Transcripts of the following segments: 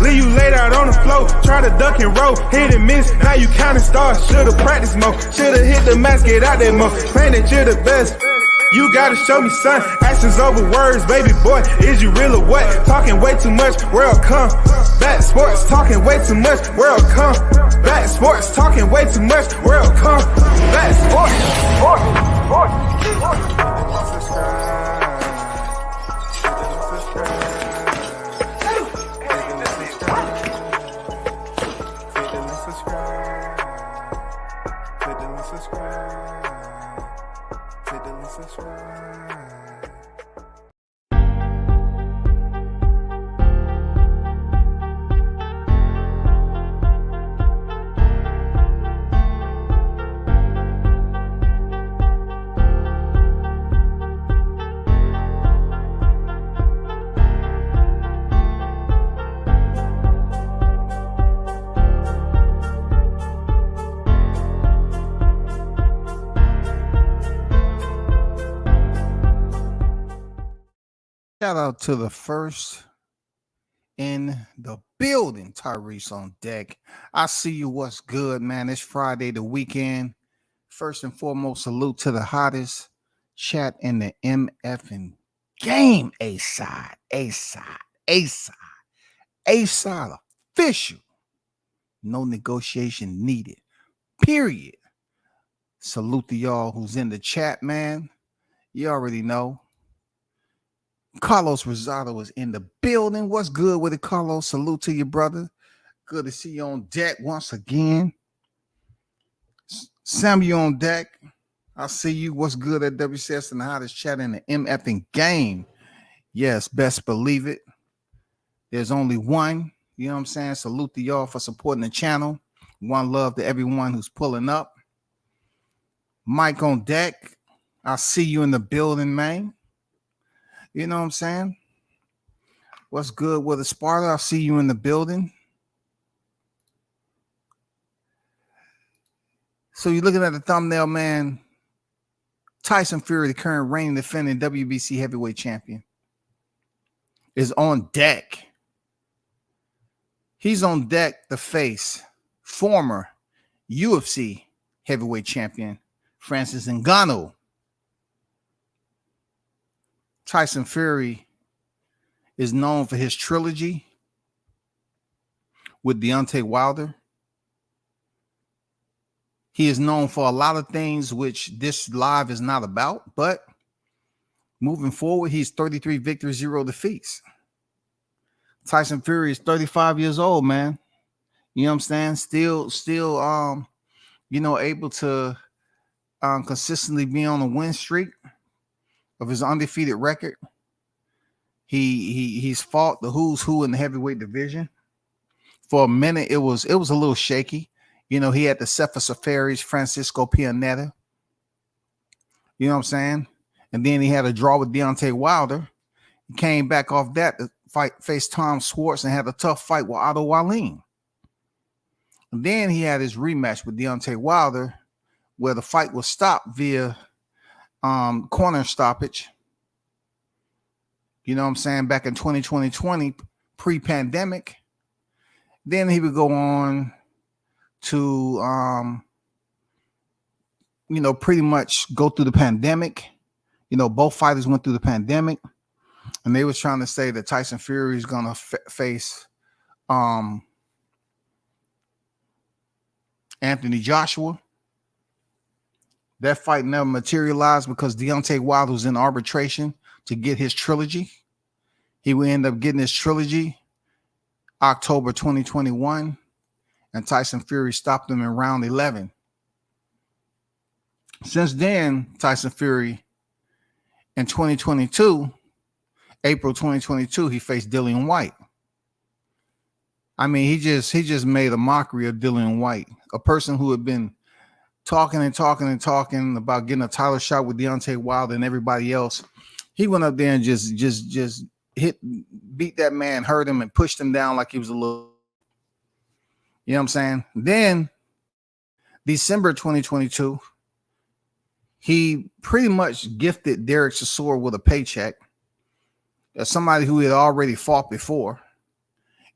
Leave you laid out on the floor. Try to duck and roll, hit and miss. Now you counting stars. Should've practiced more. Should've hit the mask, get out there more. Man, that you're the best. You gotta show me, son. Actions over words, baby boy. Is you real or what? Talking way too much, world come. Back sports, talking way too much, world come. Back sports, talking way too much, world come. Back sports, Shout out to the first in the building, Tyrese on deck. I see you. What's good, man? It's Friday, the weekend. First and foremost, salute to the hottest chat in the MFing game. A-side official. No negotiation needed. Period. Salute to y'all who's in the chat, man. You already know. Carlos Rosado is in the building. What's good with it, Carlos? Salute to you, brother. Good to see you on deck once again. Sam, you on deck. I see you. What's good at WCS and the hottest chat in the MFing game? Yes, best believe it. There's only one. You know what I'm saying? Salute to y'all for supporting the channel. One love to everyone who's pulling up. Mike on deck. I see you in the building, man. You know what I'm saying? What's good with the Sparta? I'll see you in the building. So you're looking at the thumbnail, man. Tyson Fury, the current reigning defending WBC heavyweight champion, is on deck. He's on deck to face former UFC heavyweight champion Francis Ngannou. Tyson Fury is known for his trilogy with Deontay Wilder. He is known for a lot of things which this live is not about, but moving forward, he's 33 victories, 0 defeats. Tyson Fury is 35 years old, man. You know what I'm saying? Still, able to consistently be on a win streak of his undefeated record. He's fought the who's who in the heavyweight division. For a minute, it was a little shaky. You know, he had the Sefa Safari's Francisco Pianeta. You know what I'm saying? And then he had a draw with Deontay Wilder. He came back off that to faced Tom Schwartz and had a tough fight with Otto Wallin. And then he had his rematch with Deontay Wilder, where the fight was stopped via corner stoppage. You know what I'm saying? Back in 2020, pre-pandemic. Then he would go on to, pretty much go through the pandemic. You know, both fighters went through the pandemic. And they was trying to say that Tyson Fury is going to face Anthony Joshua. That fight never materialized because Deontay Wilder was in arbitration to get his trilogy. He would end up getting his trilogy October 2021, and Tyson Fury stopped him in round 11. Since then, Tyson Fury in 2022, April 2022, he faced Dillian White. I mean, he just made a mockery of Dillian White, a person who had been talking about getting a title shot with Deontay Wilder and everybody else. He went up there and just beat that man, hurt him, and pushed him down like he was a little. You know what I'm saying? Then December 2022, he pretty much gifted Derek Chisora with a paycheck as somebody who had already fought before.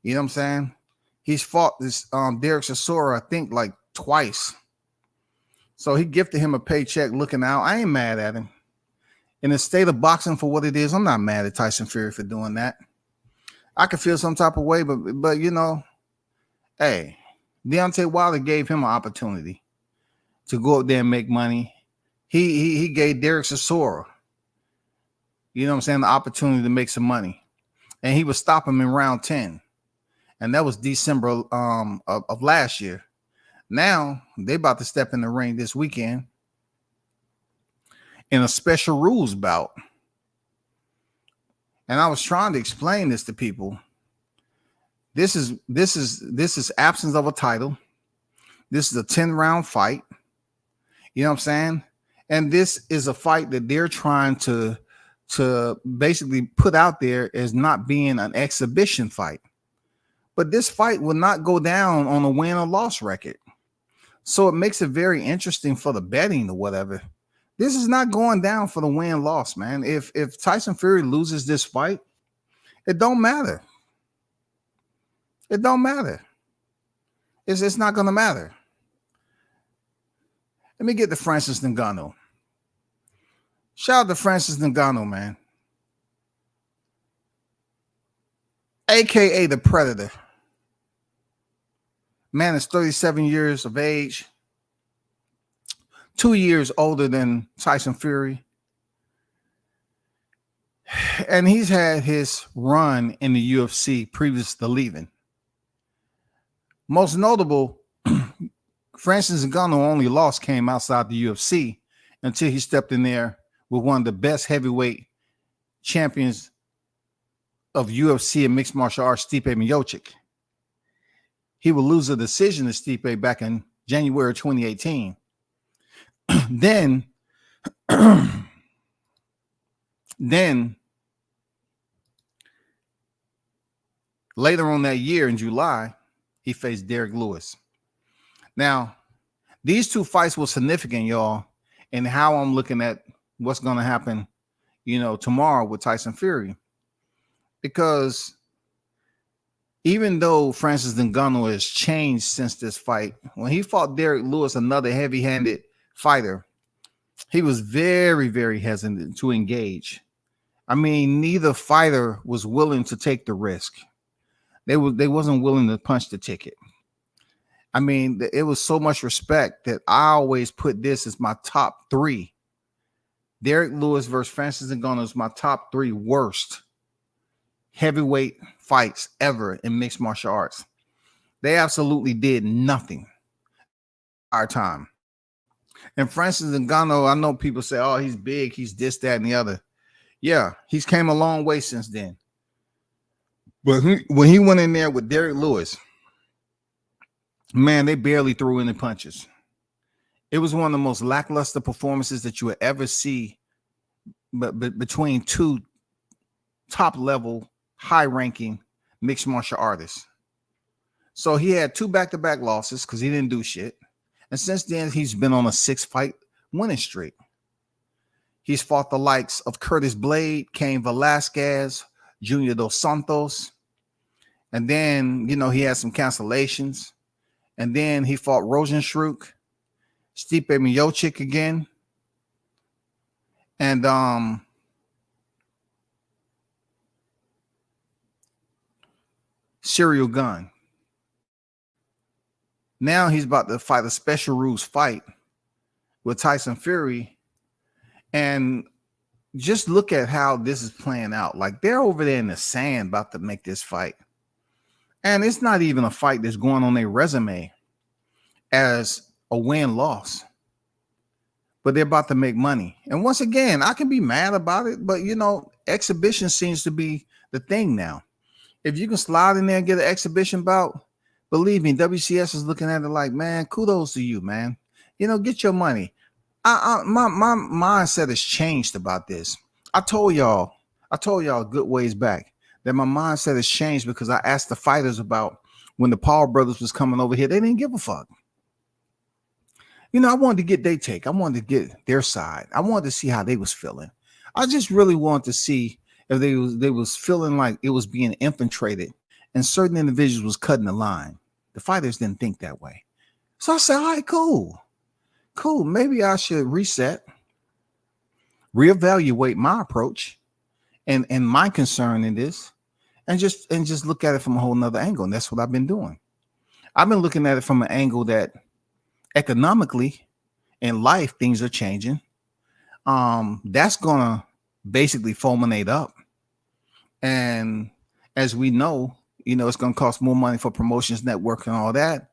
You know what I'm saying? He's fought this Derek Chisora, I think, like twice. So he gifted him a paycheck looking out. I ain't mad at him. In the state of boxing for what it is, I'm not mad at Tyson Fury for doing that. I could feel some type of way, but you know, hey, Deontay Wilder gave him an opportunity to go up there and make money. He gave Derek Chisora, you know what I'm saying, the opportunity to make some money. And he would stop him in round 10. And that was December of last year. Now they about to step in the ring this weekend in a special rules bout. And I was trying to explain this to people. This is absence of a title. This is a 10-round fight. You know what I'm saying? And this is a fight that they're trying to basically put out there as not being an exhibition fight. But this fight will not go down on a win or loss record. So it makes it very interesting for the betting or whatever. This is not going down for the win-loss, man. If Tyson Fury loses this fight, it don't matter. It don't matter. It's not going to matter. Let me get to Francis Ngannou. Shout out to Francis Ngannou, man. AKA the Predator. Man is 37 years of age. 2 years older than Tyson Fury. And he's had his run in the UFC previous to leaving. Most notable, Francis Ngannou only loss came outside the UFC until he stepped in there with one of the best heavyweight champions of UFC and mixed martial arts, Stipe Miocic. He would lose a decision to Stipe back in January 2018. Then later on that year in July, he faced Derek Lewis. Now, these two fights were significant, y'all, and how I'm looking at what's going to happen, you know, tomorrow with Tyson Fury. Because even though Francis Ngannou has changed since this fight, when he fought Derek Lewis, another heavy-handed fighter, he was very, very hesitant to engage. I mean, neither fighter was willing to take the risk. They wasn't willing to punch the ticket. I mean, it was so much respect that I always put this as my top 3. Derek Lewis versus Francis Ngannou is my top 3 worst heavyweight fights ever in mixed martial arts. They absolutely did nothing our time. And Francis Ngannou, I know people say, oh, he's big, he's this, that, and the other. Yeah, he's came a long way since then. But when he went in there with Derek Lewis, man, they barely threw any punches. It was one of the most lackluster performances that you would ever see, but between two top-level, high-ranking mixed martial artists. So he had 2 back-to-back losses because he didn't do shit. And since then, he's been on a 6-fight winning streak. He's fought the likes of Curtis Blade, Cain Velasquez, Junior Dos Santos. And then, you know, he had some cancellations. And then he fought Rosenstruck, Stipe Miocic again. And Serial Gun. Now he's about to fight a special rules fight with Tyson Fury. And just look at how this is playing out. Like, they're over there in the sand about to make this fight. And it's not even a fight that's going on their resume as a win-loss. But they're about to make money. And once again, I can be mad about it, but, you know, exhibition seems to be the thing now. If you can slide in there and get an exhibition bout, believe me, WCS is looking at it like, man, kudos to you, man. You know, get your money. My mindset has changed about this. I told y'all good ways back that my mindset has changed because I asked the fighters about when the Paul brothers was coming over here. They didn't give a fuck. You know, I wanted to get their take. I wanted to get their side. I wanted to see how they was feeling. I just really wanted to see if they was feeling like it was being infiltrated and certain individuals was cutting the line. The fighters didn't think that way. So I said, all right, cool. Maybe I should reset, reevaluate my approach and my concern in this, and just look at it from a whole nother angle. And that's what I've been doing. I've been looking at it from an angle that economically in life, things are changing. That's gonna basically fulminate up. And as we know, it's gonna cost more money for promotions, network, and all that.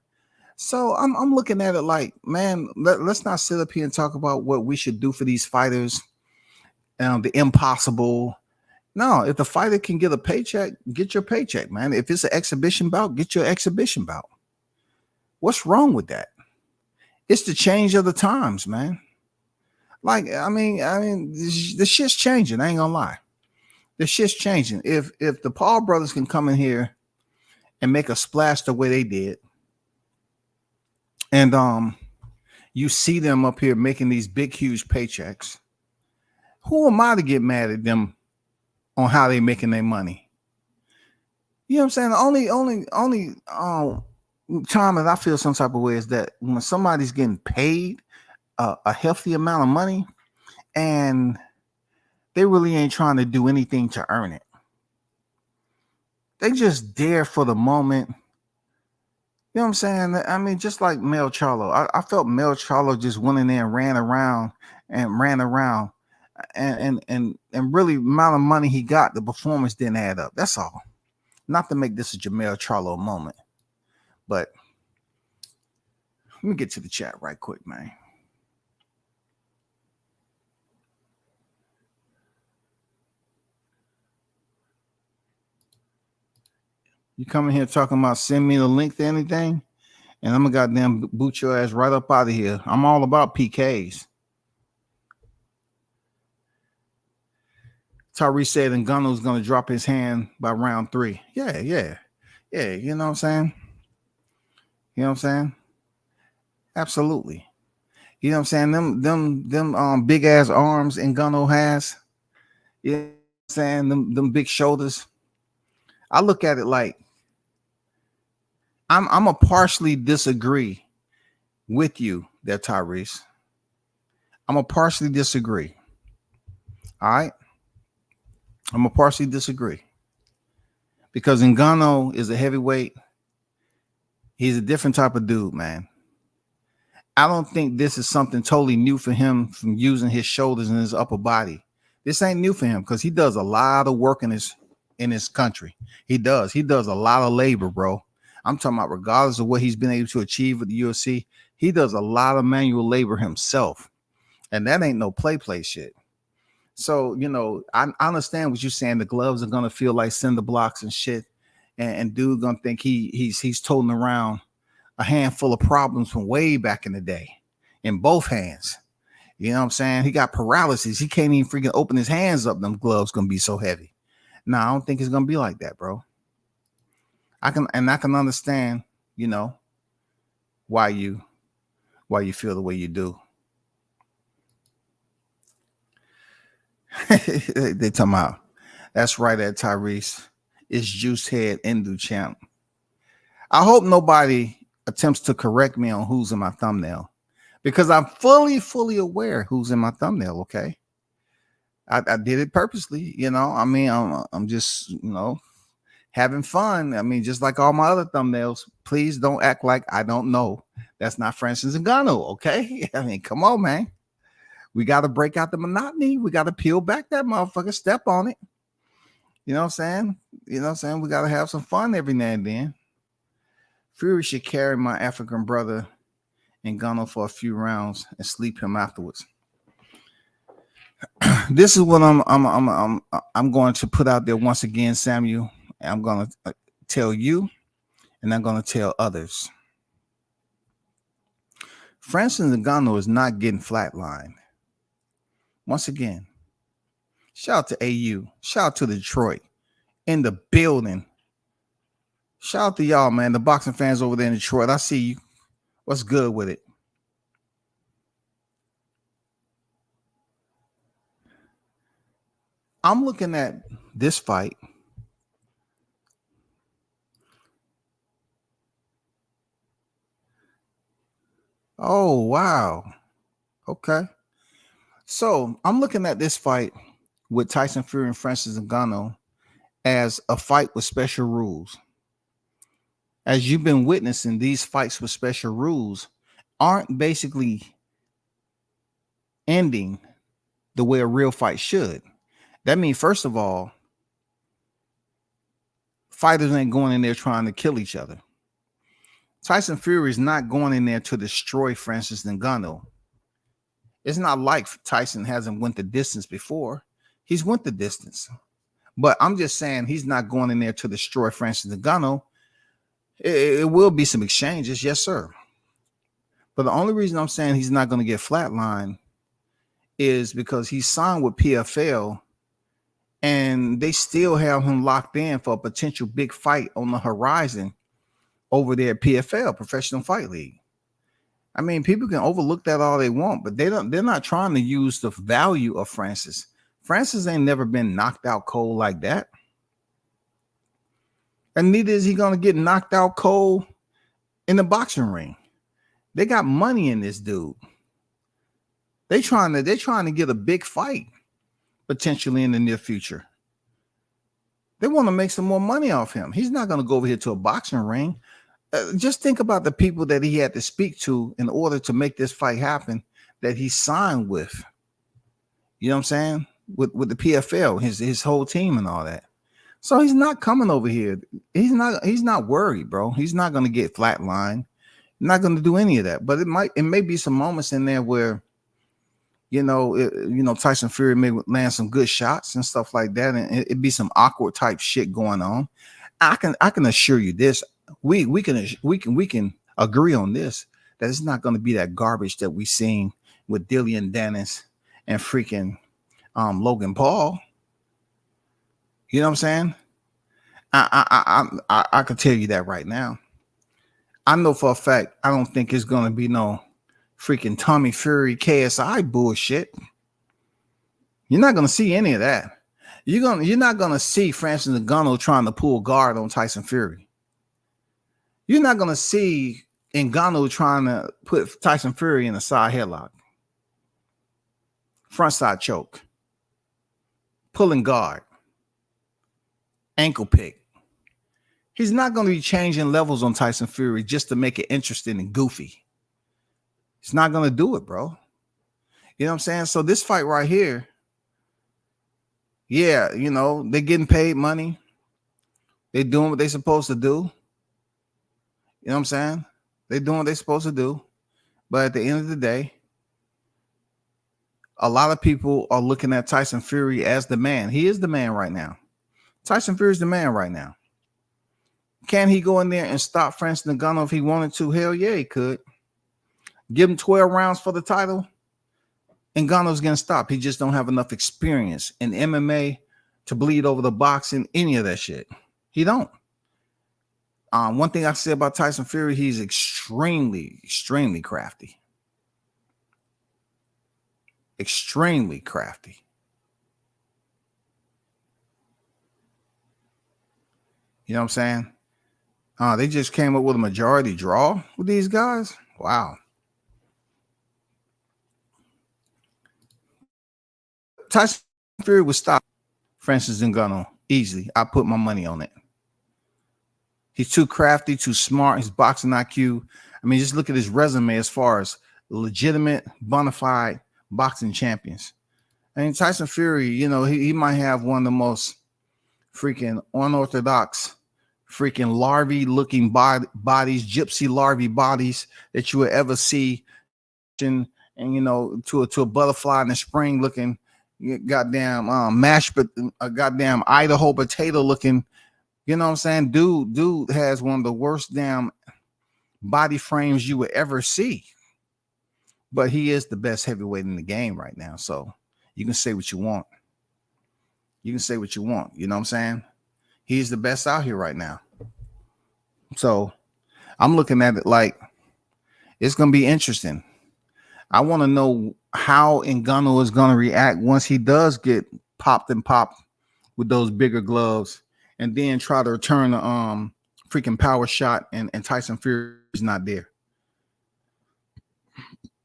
So I'm looking at it like, man, let's not sit up here and talk about what we should do for these fighters, the impossible. No, if the fighter can get a paycheck, get your paycheck, man. If it's an exhibition bout, get your exhibition bout. What's wrong with that? It's the change of the times, man. Like, I mean, the shit's changing. I ain't gonna lie. The shit's changing. If the Paul brothers can come in here and make a splash the way they did, and you see them up here making these big, huge paychecks, who am I to get mad at them on how they making their money? You know what I'm saying? The only time that I feel some type of way is that when somebody's getting paid a hefty amount of money and they really ain't trying to do anything to earn it. They just there for the moment. You know what I'm saying? I mean, just like Mel Charlo. I felt Mel Charlo just went in there and ran around and really amount of money he got, the performance didn't add up. That's all. Not to make this a Jamel Charlo moment, but let me get to the chat right quick, man. You coming here talking about send me the link to anything, and I'm gonna goddamn boot your ass right up out of here. I'm all about PKs. Tyrese said Ngannou's gonna drop his hand by round 3. Yeah. You know what I'm saying? Absolutely. You know what I'm saying? Them big ass arms Ngannou has. You know what I'm saying? Them big shoulders. I look at it like I'm a partially disagree with you there, Tyrese. I'm a partially disagree. All right. I'm a partially disagree. Because Ngannou is a heavyweight. He's a different type of dude, man. I don't think this is something totally new for him from using his shoulders and his upper body. This ain't new for him because he does a lot of work in his country. He does a lot of labor, bro. I'm talking about regardless of what he's been able to achieve with the UFC, he does a lot of manual labor himself. And that ain't no play shit. So, I understand what you're saying. The gloves are gonna feel like cinder blocks and shit. And dude gonna think he's toting around a handful of problems from way back in the day in both hands. You know what I'm saying? He got paralysis. He can't even freaking open his hands up. Them gloves gonna be so heavy. No, I don't think it's gonna be like that, bro. I can understand, why you feel the way you do. They talking about that's right at Tyrese. It's Juice Head Indu Champ. I hope nobody attempts to correct me on who's in my thumbnail because I'm fully aware who's in my thumbnail. Okay. I did it purposely, I'm just, having fun. I mean, just like all my other thumbnails, please don't act like I don't know. That's not Francis Ngannou, okay? I mean, come on, man. We got to break out the monotony. We got to peel back that motherfucker, step on it. You know what I'm saying? We got to have some fun every now and then. Fury should carry my African brother Ngannou for a few rounds and sleep him afterwards. This is what I'm going to put out there once again, Samuel. I'm going to tell you, and I'm going to tell others. Francis Ngannou is not getting flatlined. Once again, shout out to AU. Shout out to Detroit in the building. Shout out to y'all, man. The boxing fans over there in Detroit. I see you. What's good with it? I'm looking at this fight Oh, wow. Okay. So I'm looking at this fight with Tyson Fury and Francis Ngannou as a fight with special rules. As you've been witnessing, these fights with special rules aren't basically ending the way a real fight should. That means, first of all, fighters ain't going in there trying to kill each other. Tyson Fury is not going in there to destroy Francis Ngannou. It's not like Tyson hasn't went the distance before. He's went the distance. But I'm just saying he's not going in there to destroy Francis Ngannou. It will be some exchanges, yes, sir. But the only reason I'm saying he's not going to get flatlined is because he signed with PFL and they still have him locked in for a potential big fight on the horizon over there at PFL, Professional Fight League. I mean, people can overlook that all they want, but they're not trying to use the value of Francis. Francis ain't never been knocked out cold like that. And neither is he going to get knocked out cold in the boxing ring. They got money in this dude. They're trying to get a big fight potentially in the near future. They want to make some more money off him. He's not going to go over here to a boxing ring. Just think about the people that he had to speak to in order to make this fight happen that he signed with. You know what I'm saying? With the PFL, his whole team and all that. So he's not coming over here. He's not worried, bro. He's not going to get flatlined. Not going to do any of that. But it may be some moments in there where, Tyson Fury may land some good shots and stuff like that, and it'd be some awkward type shit going on. I can assure you this. We can agree on this, that it's not going to be that garbage that we seen with Dillian Dennis and freaking Logan Paul. You know what I'm saying? I can tell you that right now. I know for a fact I don't think it's going to be no freaking Tommy Fury KSI bullshit. You're not going to see any of that. You're not going to see Francis Ngannou trying to pull guard on Tyson Fury. You're not going to see Ngannou trying to put Tyson Fury in a side headlock, front side choke, pulling guard, ankle pick. He's not going to be changing levels on Tyson Fury just to make it interesting and goofy. He's not going to do it, bro. You know what I'm saying? So this fight right here, yeah, they're getting paid money. They're doing what they're supposed to do. You know what I'm saying? They're doing what they're supposed to do. But at the end of the day, a lot of people are looking at Tyson Fury as the man. He is the man right now. Tyson Fury is the man right now. Can he go in there and stop Francis Ngannou if he wanted to? Hell yeah, he could. Give him 12 rounds for the title, and Ngannou's going to stop. He just don't have enough experience in MMA to bleed over the boxing, any of that shit. He don't. One thing I say about Tyson Fury, he's extremely, extremely crafty. Extremely crafty. You know what I'm saying? They just came up with a majority draw with these guys. Wow. Tyson Fury would stop Francis Ngannou easily. I put my money on it. He's too crafty, too smart. His boxing IQ. I mean, just look at his resume as far as legitimate, bona fide boxing champions. I mean, Tyson Fury, he might have one of the most freaking unorthodox, freaking larvae-looking bodies, gypsy larvae bodies that you would ever see. And to a butterfly in the spring looking goddamn mashed, but a goddamn Idaho potato looking. You know what I'm saying? Dude has one of the worst damn body frames you would ever see. But he is the best heavyweight in the game right now. So you can say what you want. You can say what you want. You know what I'm saying? He's the best out here right now. So I'm looking at it like it's going to be interesting. I want to know how Ngannou is going to react once he does get popped with those bigger gloves, and then try to return the freaking power shot, and Tyson Fury is not there.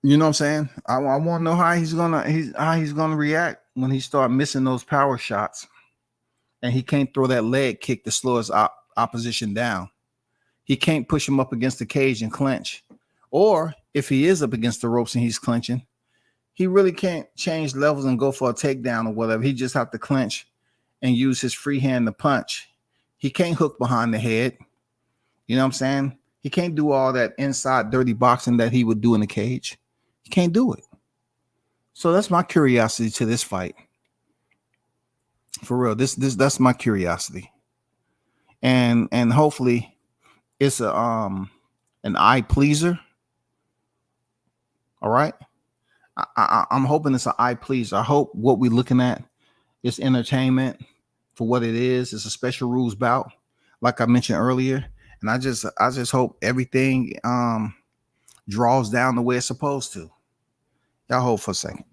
You know what I'm saying? I want to know how he's gonna react when he start missing those power shots, and he can't throw that leg kick to slow his opposition down. He can't push him up against the cage and clench, or if he is up against the ropes and he's clenching, he really can't change levels and go for a takedown or whatever. He just have to clench and use his free hand to punch. He can't hook behind the head. You know what I'm saying? He can't do all that inside dirty boxing that he would do in the cage. He can't do it. So that's my curiosity to this fight. For real, that's my curiosity. And hopefully it's a an eye pleaser. All right. I'm hoping it's an eye pleaser. I hope what we're looking at is entertainment for what it is. It's a special rules bout, like I mentioned earlier. And I just hope everything draws down the way it's supposed to. Y'all hold for a second.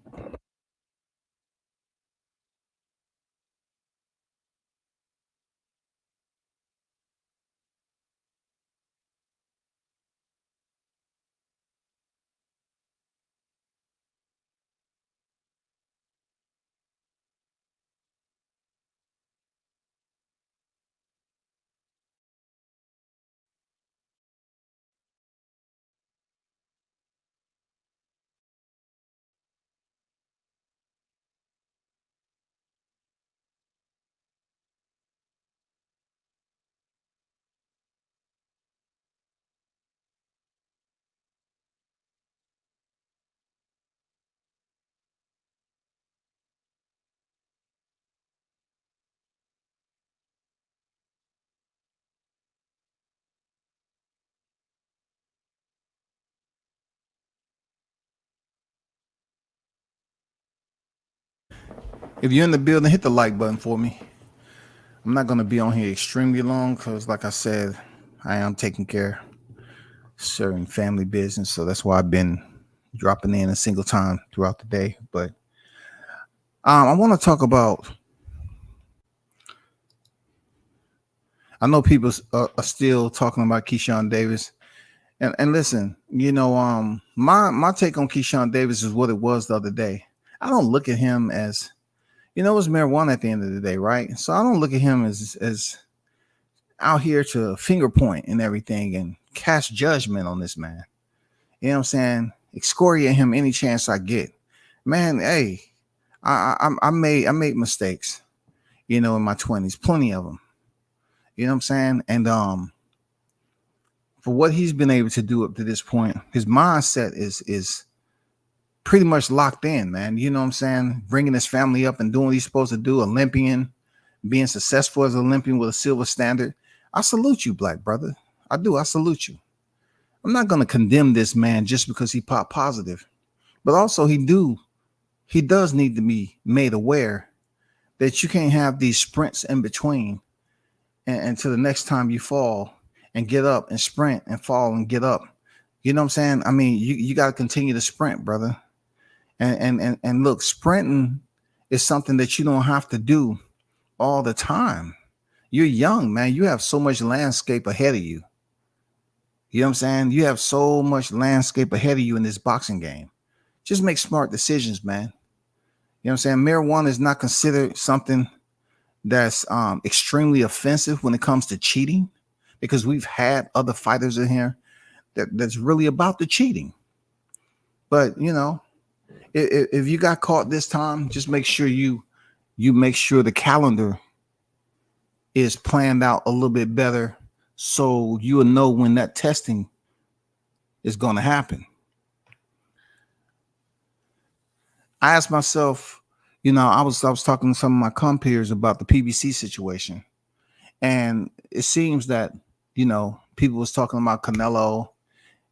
If you're in the building, hit the like button for me. I'm not going to be on here extremely long because, like I said, I am taking care of certain family business. So that's why I've been dropping in a single time throughout the day. But I want to talk about, I know people are still talking about Keyshawn Davis. And listen, you know, my take on Keyshawn Davis is what it was the other day. I don't look at him as, you know, it's marijuana at the end of the day, right? So I don't look at him as out here to finger point and everything and cast judgment on this man. You know what I'm saying? Excoriate him any chance I get. Man, hey, I made mistakes, you know, in my 20s, plenty of them. You know what I'm saying? And for what he's been able to do up to this point, his mindset is pretty much locked in, man. You know what I'm saying? Bringing his family up and doing what he's supposed to do, Olympian, being successful as an Olympian with a silver standard. I salute you, black brother. I do. I salute you. I'm not going to condemn this man just because he popped positive, but also he does need to be made aware that you can't have these sprints in between and until the next time you fall and get up and sprint and fall and get up. You know what I'm saying? I mean, you got to continue to sprint, brother. And look, sprinting is something that you don't have to do all the time. You're young, man. You have so much landscape ahead of you. You know what I'm saying? You have so much landscape ahead of you in this boxing game. Just make smart decisions, man. You know what I'm saying? Marijuana is not considered something that's extremely offensive when it comes to cheating, because we've had other fighters in here that's really about the cheating. But, you know, if you got caught this time, just make sure you make sure the calendar is planned out a little bit better, so you will know when that testing is going to happen. I asked myself, you know, I was talking to some of my compeers about the PBC situation, and it seems that, you know, people was talking about Canelo.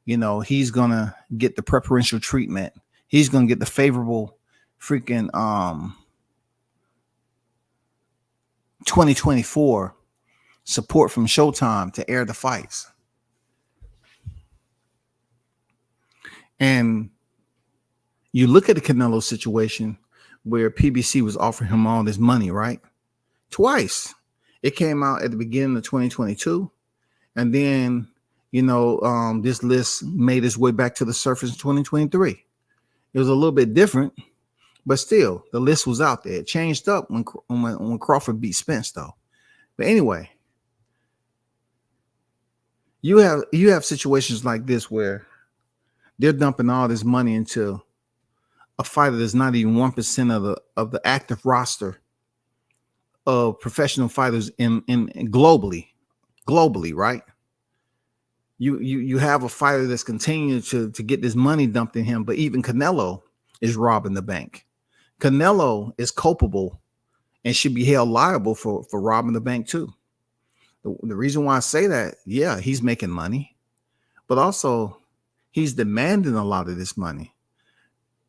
You know, he's gonna get the preferential treatment. He's gonna get the favorable freaking 2024 support from Showtime to air the fights. And you look at the Canelo situation where PBC was offering him all this money, right? Twice. It came out at the beginning of 2022. And then, you know, this list made its way back to the surface in 2023. It was a little bit different, but still, the list was out there. It changed up when Crawford beat Spence, though. But anyway, you have situations like this where they're dumping all this money into a fighter that's not even 1% of the active roster of professional fighters in globally, right? You have a fighter that's continuing to get this money dumped in him, but even Canelo is robbing the bank. Canelo is culpable and should be held liable for robbing the bank too. The reason why I say that, yeah, he's making money, but also he's demanding a lot of this money.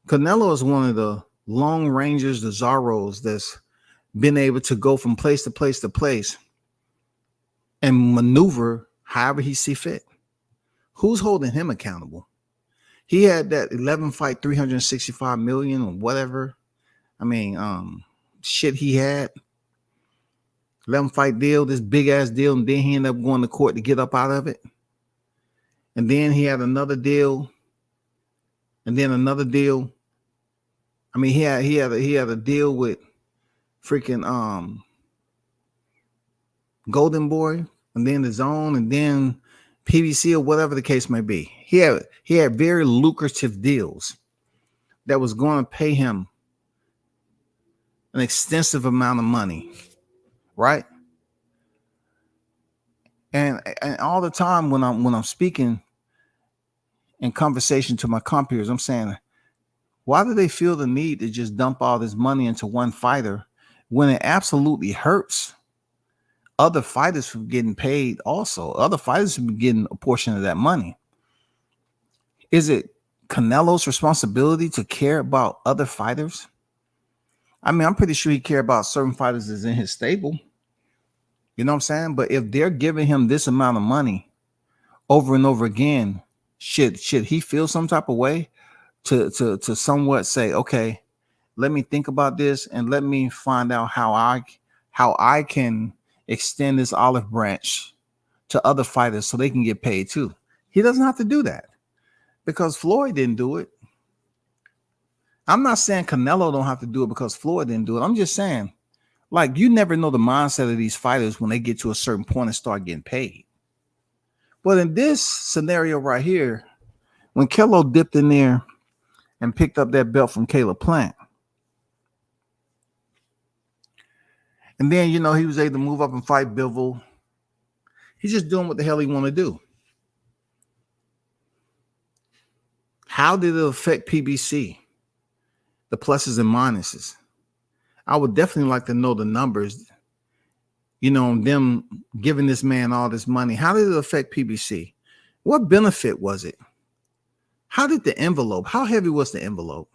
Canelo is one of the long rangers, the Zorros, that's been able to go from place to place to place and maneuver however he see fit. Who's holding him accountable? He had that 11 fight, 365 million or whatever. I mean, shit he had. 11 fight deal, this big ass deal, and then he ended up going to court to get up out of it. And then he had another deal, and then another deal. I mean, he had a deal with freaking Golden Boy, and then the Zone, and then PBC, or whatever the case may be. He had very lucrative deals that was going to pay him an extensive amount of money, right? And all the time when I'm speaking in conversation to my compeers, I'm saying, why do they feel the need to just dump all this money into one fighter when it absolutely hurts other fighters from getting paid also? Other fighters from getting a portion of that money. Is it Canelo's responsibility to care about other fighters? I mean, I'm pretty sure he cares about certain fighters that's in his stable. You know what I'm saying? But if they're giving him this amount of money over and over again, should he feel some type of way to somewhat say, okay, let me think about this and let me find out how I can extend this olive branch to other fighters so they can get paid too. He doesn't have to do that because Floyd didn't do it. I'm not saying Canelo don't have to do it because Floyd didn't do it. I'm just saying, like, you never know the mindset of these fighters when they get to a certain point and start getting paid. But in this scenario right here, when Kello dipped in there and picked up that belt from Caleb Plant, and then, you know, he was able to move up and fight Bivol. He's just doing what the hell he want to do. How did it affect PBC? The pluses and minuses. I would definitely like to know the numbers, you know, them giving this man all this money. How did it affect PBC? What benefit was it? How did the envelope, how heavy was the envelope?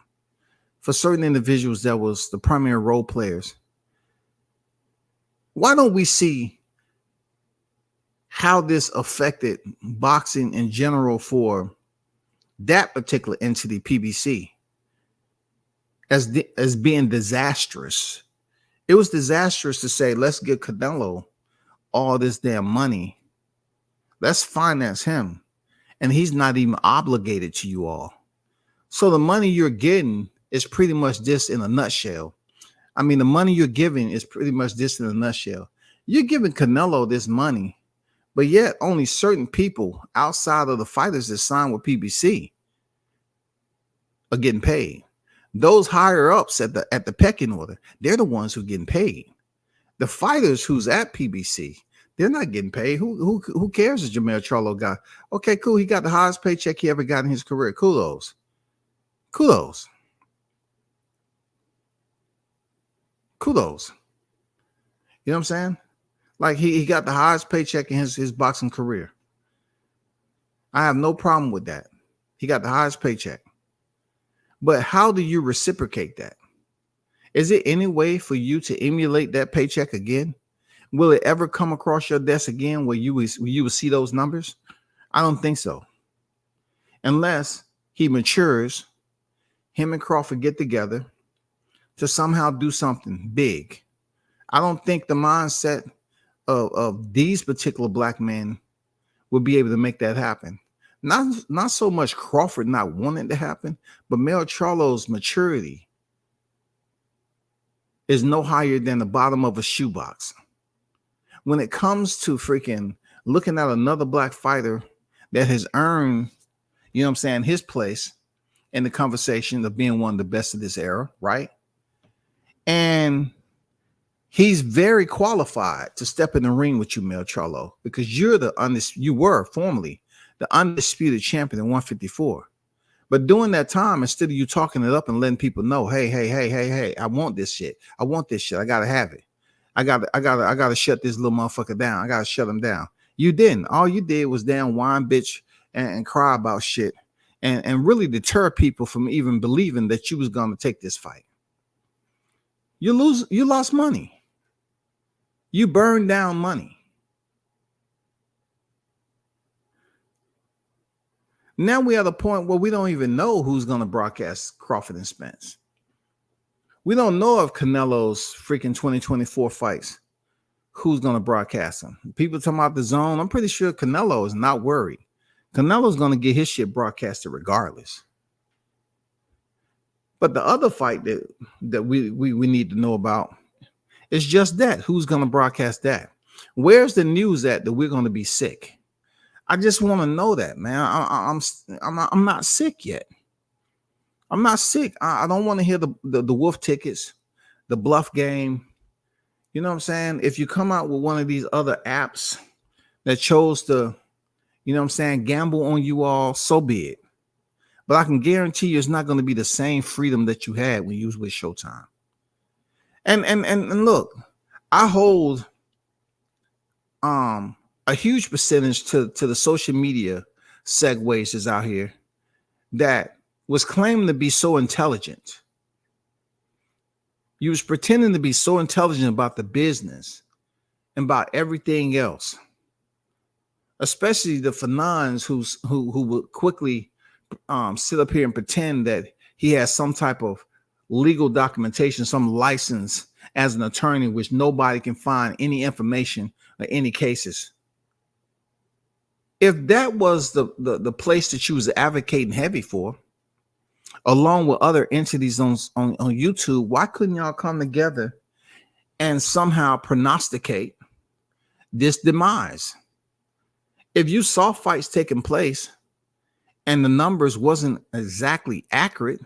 For certain individuals that was the primary role players. Why don't we see how this affected boxing in general for that particular entity, PBC, as being disastrous? It was disastrous to say, let's give Canelo all this damn money. Let's finance him. And he's not even obligated to you all. So the money you're getting is pretty much this in a nutshell. I mean, the money you're giving is pretty much this in a nutshell. You're giving Canelo this money, but yet only certain people outside of the fighters that sign with PBC are getting paid. Those higher ups at the pecking order, they're the ones who are getting paid. The fighters who's at PBC, they're not getting paid. Who cares if Jermell Charlo got? Okay, cool. He got the highest paycheck he ever got in his career. Kudos. You know what I'm saying? Like he got the highest paycheck in his boxing career. I have no problem with that. He got the highest paycheck. But how do you reciprocate that? Is it any way for you to emulate that paycheck again? Will it ever come across your desk again where you will see those numbers? I don't think so. Unless he matures, him and Crawford get together to somehow do something big. I don't think the mindset of these particular black men will be able to make that happen. Not so much Crawford not wanting to happen, but Mel Charlo's maturity is no higher than the bottom of a shoebox. When it comes to freaking looking at another black fighter that has earned, you know what I'm saying, his place in the conversation of being one of the best of this era, right? And he's very qualified to step in the ring with you, Mel Charlo, because you were formerly the undisputed champion in 154. But during that time, instead of you talking it up and letting people know, hey, I want this shit. I want this shit. I gotta have it. I gotta shut this little motherfucker down. I gotta shut him down. You didn't. All you did was damn whine, bitch, and cry about shit, and really deter people from even believing that you was gonna take this fight. You lost money. You burned down money. Now we're at a point where we don't even know who's going to broadcast Crawford and Spence. We don't know if Canelo's freaking 2024 fights, who's going to broadcast them. People talking about DAZN. I'm pretty sure Canelo is not worried. Canelo's going to get his shit broadcasted regardless. But the other fight that we need to know about is just that. Who's going to broadcast that? Where's the news that we're going to be sick? I just want to know that, man. I'm not sick yet. I'm not sick. I don't want to hear the wolf tickets, the bluff game. You know what I'm saying? If you come out with one of these other apps that chose to, you know what I'm saying, gamble on you all, so be it. But I can guarantee you it's not going to be the same freedom that you had when you was with Showtime. And look, I hold a huge percentage to the social media segues is out here that was claiming to be so intelligent. You was pretending to be so intelligent about the business and about everything else, especially the Fanons who would quickly sit up here and pretend that he has some type of legal documentation, some license as an attorney, which nobody can find any information or any cases. If that was the place that you was advocating heavy for, along with other entities on YouTube, why couldn't y'all come together and somehow prognosticate this demise? If you saw fights taking place and the numbers wasn't exactly accurate,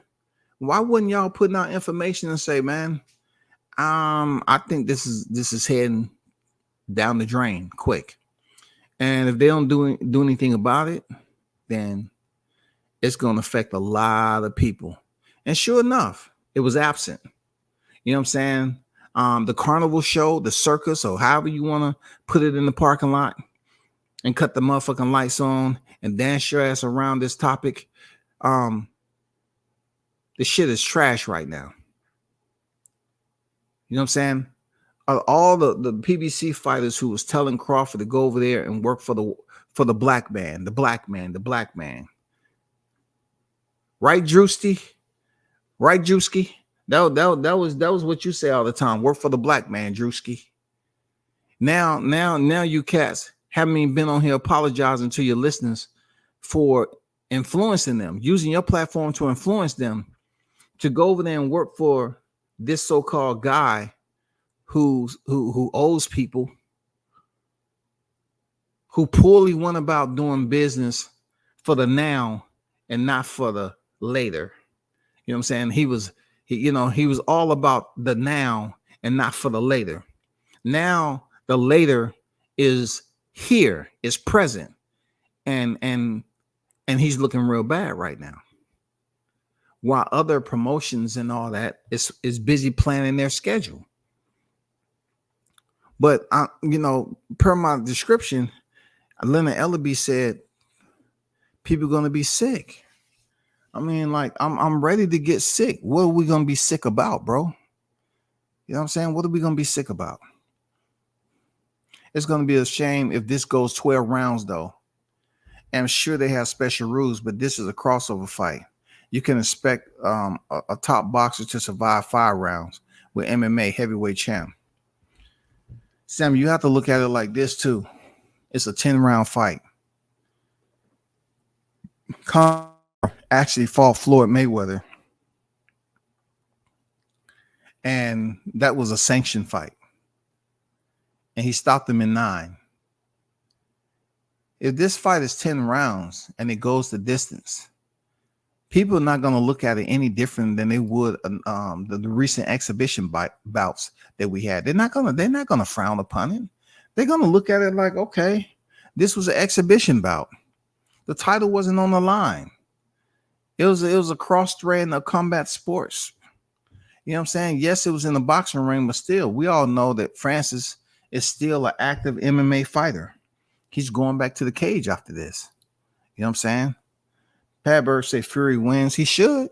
why wouldn't y'all put out information and say, man, I think this is heading down the drain quick. And if they don't do anything about it, then it's going to affect a lot of people. And sure enough, it was absent. You know what I'm saying? The carnival show, the circus, or however you want to put it in the parking lot and cut the motherfucking lights on and dance your ass around this topic. The shit is trash right now. You know what I'm saying? All the PBC fighters who was telling Crawford to go over there and work for the black man, the black man. Right, Drewski? Right, Drewski? That was what you say all the time. Work for the black man, Drewski. Now you cats haven't even been on here apologizing to your listeners for influencing them, using your platform to influence them to go over there and work for this so-called guy who owes people, who poorly went about doing business for the now and not for the later. You know what I'm saying? He was all about the now and not for the later. Now the later is here, is present, and he's looking real bad right now. While other promotions and all that is busy planning their schedule. But per my description, Leonard Ellaby said people are going to be sick. I mean, like, I'm ready to get sick. What are we going to be sick about, bro? You know what I'm saying? What are we going to be sick about? It's going to be a shame if this goes 12 rounds, though. And I'm sure they have special rules, but this is a crossover fight. You can expect a top boxer to survive 5 rounds with MMA heavyweight champ. Sam, you have to look at it like this, too. It's a 10-round fight. Conor actually fought Floyd Mayweather, and that was a sanctioned fight, and he stopped him in 9. If this fight is 10 rounds and it goes the distance, people are not going to look at it any different than they would the recent exhibition bouts that we had. They're not gonna frown upon it. They're gonna look at it like, okay, this was an exhibition bout. The title wasn't on the line. It was a cross-thread of combat sports. You know what I'm saying? Yes, it was in the boxing ring, but still, we all know that Francis is still an active MMA fighter. He's going back to the cage after this. You know what I'm saying? Pat Bird say Fury wins. He should.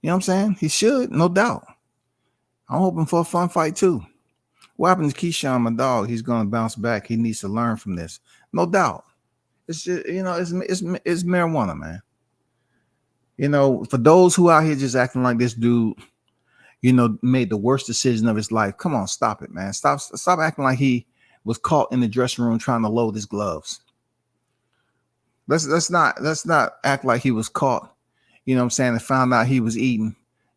You know what I'm saying? He should, no doubt. I'm hoping for a fun fight too. What happens to Keyshawn, my dog? He's going to bounce back. He needs to learn from this, no doubt. It's just, it's marijuana, man. For those who out here just acting like this dude, made the worst decision of his life. Come on, stop it, man. Stop acting like he was caught in the dressing room trying to load his gloves. Let's not act like he was caught, you know what I'm saying, and found out he was eating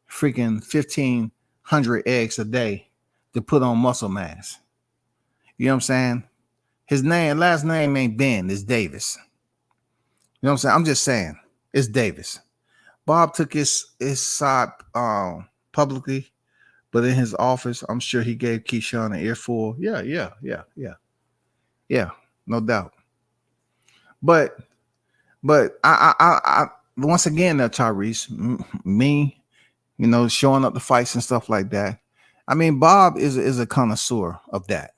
freaking 1,500 eggs a day to put on muscle mass. You know what I'm saying? His last name ain't Ben, it's Davis. You know what I'm saying? I'm just saying, it's Davis. Bob took his side publicly, but in his office, I'm sure he gave Keyshawn an earful. Yeah, no doubt. But I once again, Tyrese, me, showing up the fights and stuff like that. I mean, Bob is a connoisseur of that.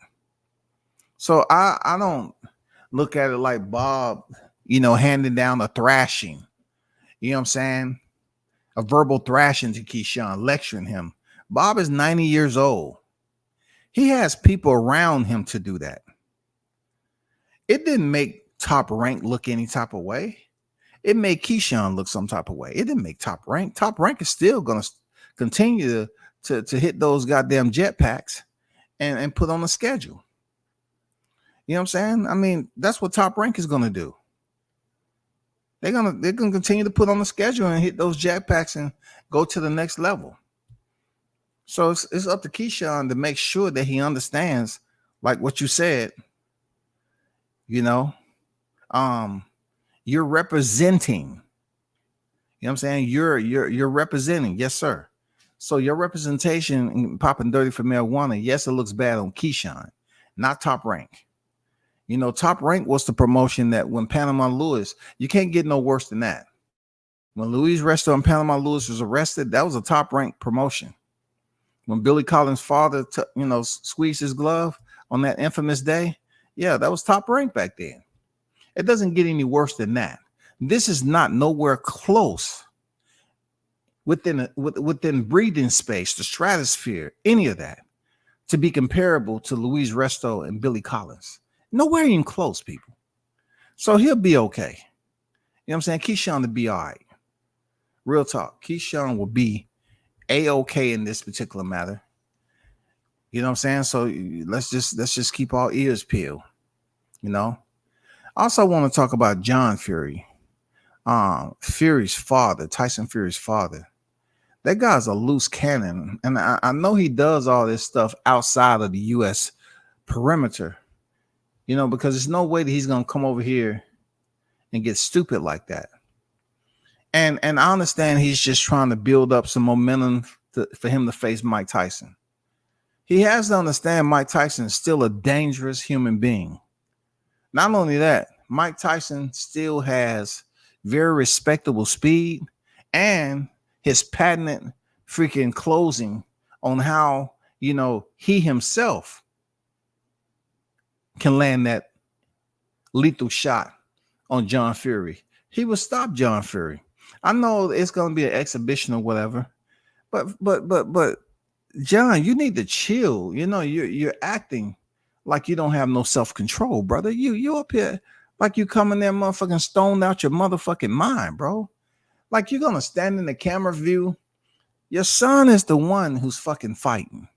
So I don't look at it like Bob, handing down a thrashing. You know what I'm saying? A verbal thrashing to Keyshawn, lecturing him. Bob is 90 years old. He has people around him to do that. It didn't make Top Rank look any type of way. It made Keyshawn look some type of way. It didn't make Top Rank. Top Rank is still going to continue to hit those goddamn jetpacks and put on the schedule. You know what I'm saying? I mean, that's what Top Rank is going to do. They're gonna continue to put on the schedule and hit those jetpacks and go to the next level. So it's up to Keyshawn to make sure that he understands, like what you said. You're representing. You know what I'm saying? You're representing, yes, sir. So your representation in popping dirty for marijuana, yes, it looks bad on Keyshawn, not Top Rank. Top Rank was the promotion that when Panama Lewis, you can't get no worse than that. When Luis Resto and Panama Lewis was arrested, that was a Top Rank promotion. When Billy Collins' father, squeezed his glove on that infamous day, yeah, that was Top Rank back then. It doesn't get any worse than that. This is not nowhere close within breathing space, the stratosphere, any of that, to be comparable to Luis Resto and Billy Collins. Nowhere even close, people. So he'll be okay. You know what I'm saying? Keyshawn will be all right. Real talk. Keyshawn will be A-okay in this particular matter. You know what I'm saying? So let's just keep our ears peeled. I also want to talk about John Fury. Fury's father, Tyson Fury's father. That guy's a loose cannon. And I know he does all this stuff outside of the U.S. perimeter. Because there's no way that he's going to come over here and get stupid like that. And I understand he's just trying to build up some momentum for him to face Mike Tyson. He has to understand Mike Tyson is still a dangerous human being. Not only that, Mike Tyson still has very respectable speed and his patented freaking closing on how, he himself can land that lethal shot on John Fury. He will stop John Fury. I know it's going to be an exhibition or whatever, but John, you need to chill. You're acting like you don't have no self-control, brother. You up here like you coming there motherfucking stoned out your motherfucking mind, bro. Like you're going to stand in the camera view. Your son is the one who's fucking fighting.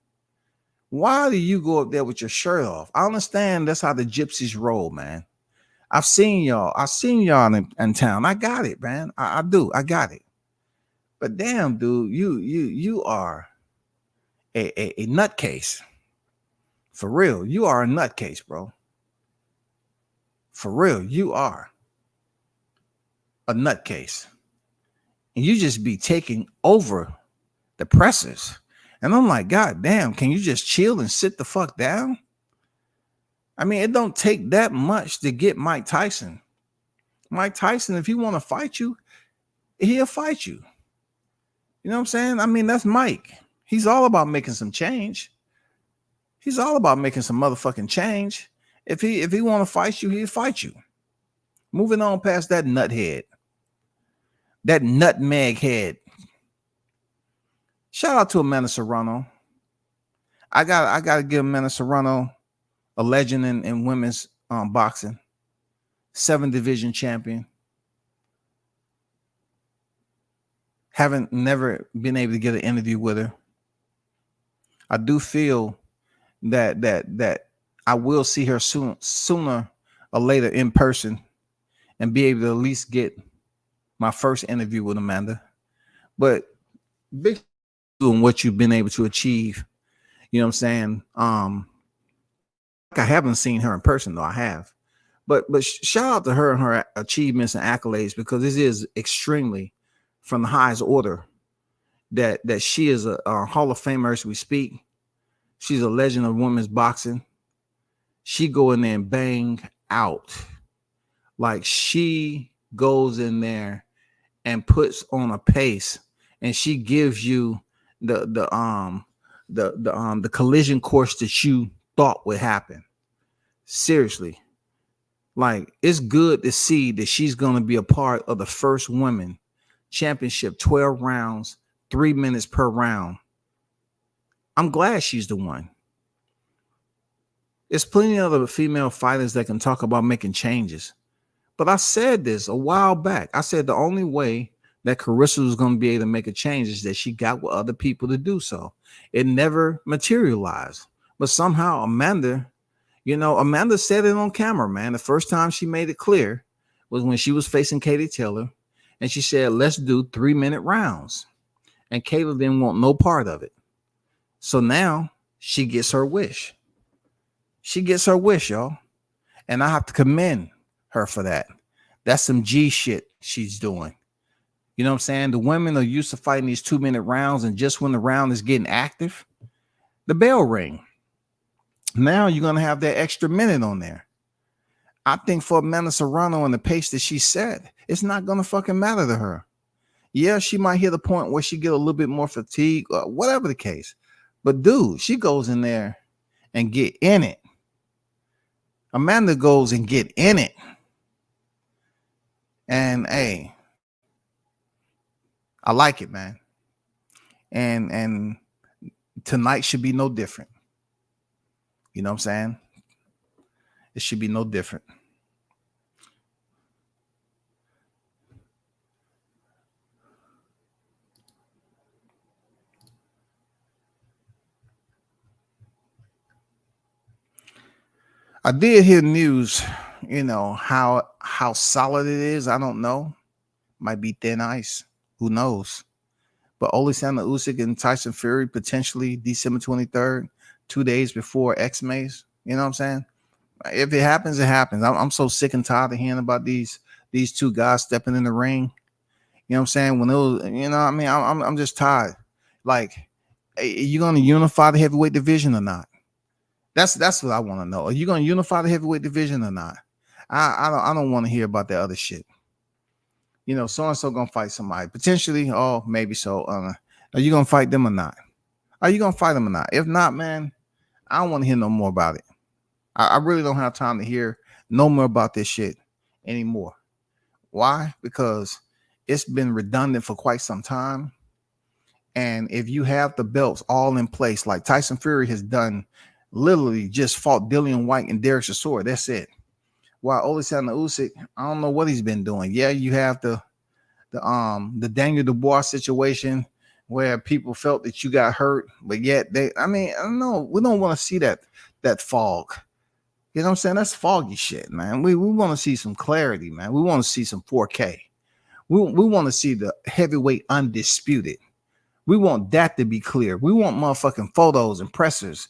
Why do you go up there with your shirt off? I understand that's how the gypsies roll, man. I've seen y'all. I've seen y'all in town. I got it, man. I do. I got it. But damn, dude, you are a nutcase. For real. You are a nutcase, bro. For real, you are a nutcase. And you just be taking over the presses. And I'm like, God damn, can you just chill and sit the fuck down? I mean, it don't take that much to get Mike Tyson. Mike Tyson, if he want to fight you, he'll fight you. You know what I'm saying? I mean, that's Mike. He's all about making some change. He's all about making some motherfucking change. If he want to fight you, he'll fight you. Moving on past that nuthead. That nutmeg head. Shout out to Amanda Serrano. I gotta give Amanda Serrano a legend in women's boxing. 7th division champion. Haven't never been able to get an interview with her. I do feel that I will see her sooner or later in person and be able to at least get my first interview with Amanda. But big doing what you've been able to achieve. You know what I'm saying? I haven't seen her in person, though. I have. But shout out to her and her achievements and accolades, because this is extremely from the highest order that she is a Hall of Famer as we speak. She's a legend of women's boxing. She go in there and bang out. Like, she goes in there and puts on a pace, and she gives you the collision course that you thought would happen. Seriously. Like, it's good to see that she's going to be a part of the first women championship, 12 rounds, 3 minutes per round. I'm glad she's the one. There's plenty of other female fighters that can talk about making changes. But I said this a while back. I said the only way that Carissa was going to be able to make a change is that she got with other people to do so. It never materialized. But somehow Amanda said it on camera, man. The first time she made it clear was when she was facing Katie Taylor. And she said, let's do 3-minute rounds. And Kayla didn't want no part of it. So now she gets her wish. She gets her wish, y'all. And I have to commend her for that. That's some G shit she's doing. You know what I'm saying? The women are used to fighting these 2-minute rounds. And just when the round is getting active, the bell ring. Now you're going to have that extra minute on there. I think for Amanda Serrano and the pace that she set, it's not going to fucking matter to her. Yeah, she might hit a point where she get a little bit more fatigue or whatever the case. But dude, she goes in there and get in it. Amanda goes and get in it. And hey, I like it, man. And tonight should be no different. You know what I'm saying? It should be no different. I did hear news, how solid it is. I don't know. Might be thin ice. Who knows? But Alexander Usyk and Tyson Fury potentially December 23rd, 2 days before X-Mays. You know what I'm saying? If it happens, it happens. I'm so sick and tired of hearing about these two guys stepping in the ring. You know what I'm saying? When it was, I'm just tired. Like, are you going to unify the heavyweight division or not? That's what I want to know. Are you going to unify the heavyweight division or not? I don't want to hear about that other shit. So and so gonna fight somebody potentially. Oh, maybe so. Are you gonna fight them or not? Are you gonna fight them or not? If not, man, I don't want to hear no more about it. I really don't have time to hear no more about this shit anymore. Why? Because it's been redundant for quite some time. And if you have the belts all in place, like Tyson Fury has done, literally just fought Dillian White and Derek Chisora. That's it. While Alexander Usyk, I don't know what he's been doing. Yeah, you have the Daniel Dubois situation where people felt that you got hurt, but yet I don't know. We don't want to see that fog. You know what I'm saying? That's foggy shit, man. We want to see some clarity, man. We want to see some 4K. We want to see the heavyweight undisputed. We want that to be clear. We want motherfucking photos and pressers.